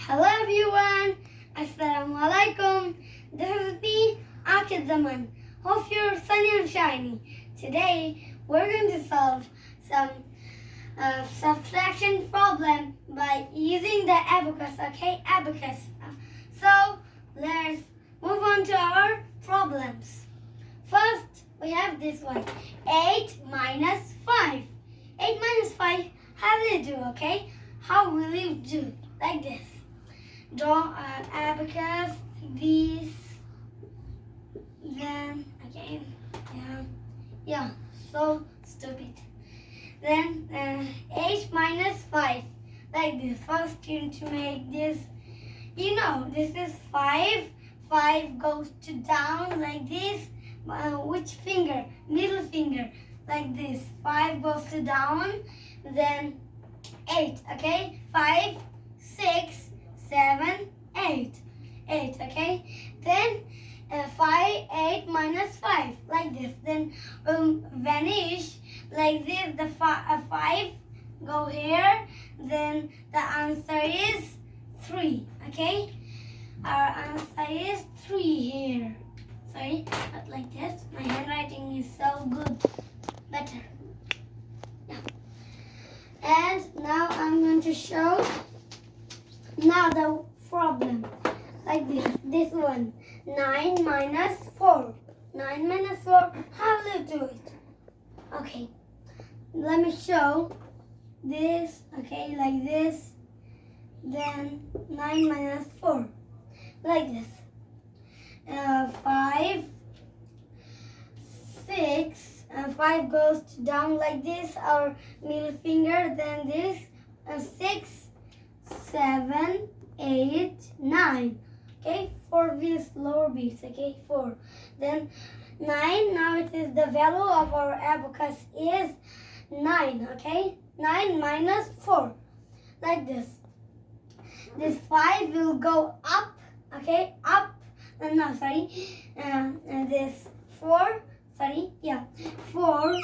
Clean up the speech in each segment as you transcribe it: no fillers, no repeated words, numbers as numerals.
Hello everyone, Assalamualaikum. This is me, Akid. Hope you're sunny and shiny. Today we're going to solve some subtraction problem by using the abacus. Okay, abacus. So let's move on to our problems. First, we have this one: 8 minus 5. 8 minus 5. How will you do? Okay, how will you do? Like this. Draw an abacus like this. Then again, yeah, so stupid. Then 8 minus 5, like this. First you need to make this. You know, this is 5. 5 goes to down like this. Which finger? Middle finger, like this. 5 goes to down. Then 8. Okay, 5, 6, 7, 8. 8. Okay. Then 8 minus 5, like this. Then vanish like this. The 5 go here. Then the answer is 3. Okay. Our answer is 3 here. Sorry, not like this. My handwriting is so good. Better. Yeah. And now I'm going to show now the problem. Like this. This one. 9 minus 4. 9 minus 4. How will you do it? Okay. Let me show this. Okay, like this. Then 9 minus 4. Like this. 5, 6, 5 goes down like this, our middle finger, then this, 6, 7, 8, 9. Okay, 4 V's lower B's. Okay, 4. Then 9, now it is the value of our abacus is 9. Okay, 9 minus 4. Like this. This 5 will go up. Okay, up. No, sorry. This 4. Sorry, yeah. 4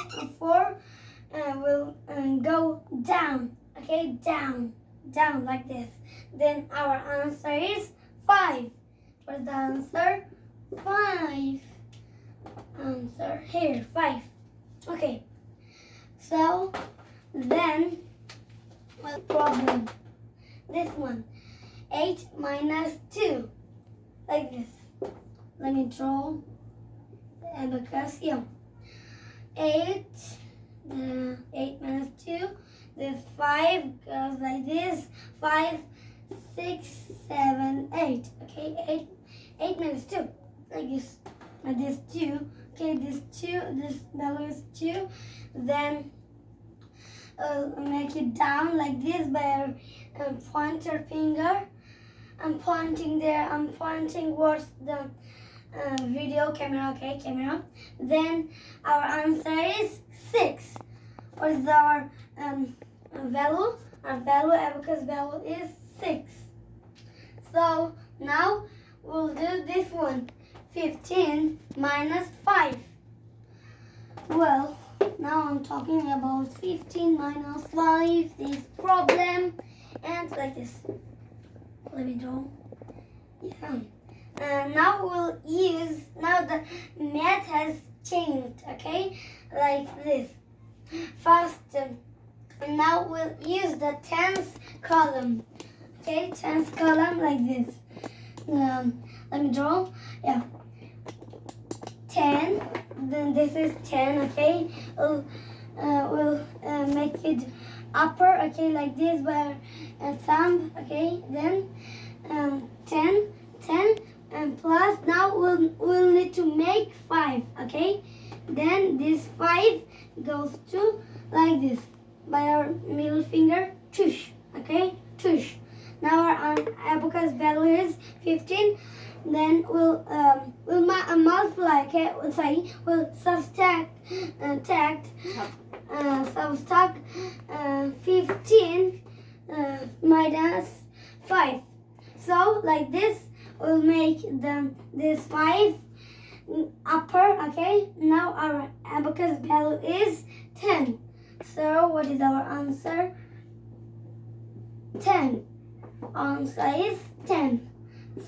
will go down. Okay, down like this. Then our answer is 5. What's the answer? 5. Answer here, 5. Okay. So then, what problem? This one. 8 minus 2. Like this. Let me draw the abacus here. 8 minus 2. This 5 goes like this. 5, 6, 7, 8. Okay, 8 minus 2. Like this. Like this 2. Okay, this 2. This value is 2. Then make it down like this by our pointer finger. I'm pointing there. I'm pointing towards the video camera. Okay, camera. Then our answer is 6. What is our value? Our value, abacus value is 6. So now we'll do this one. 15 minus 5. Well, now I'm talking about 15 minus 5. This problem, and like this. Let me draw. Yeah. Now we'll use. Now the math has changed. Okay, like this. First, now we'll use the tens column. Okay, tens column like this. Let me draw. Yeah. 10. Then this is 10. Okay. We'll make it upper. Okay, like this by a thumb. Okay. Then 10, and plus. Now we'll need to make 5. Okay. Then this 5 goes to like this by our middle finger. Tush. Okay. Tush. Now our abacus value is 15. Then we'll multiply. Okay, sorry, we'll subtract 15 minus 5. So like this, we'll make this 5 upper. Okay, now our abacus value is 10. So what is our answer? 10. answer is 10.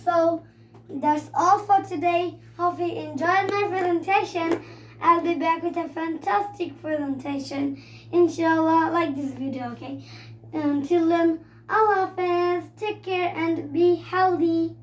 So that's all for today. Hope you enjoyed my presentation. I'll be back with a fantastic presentation. Inshallah, like this video, okay? Until then, Allah Hafiz, take care and be healthy.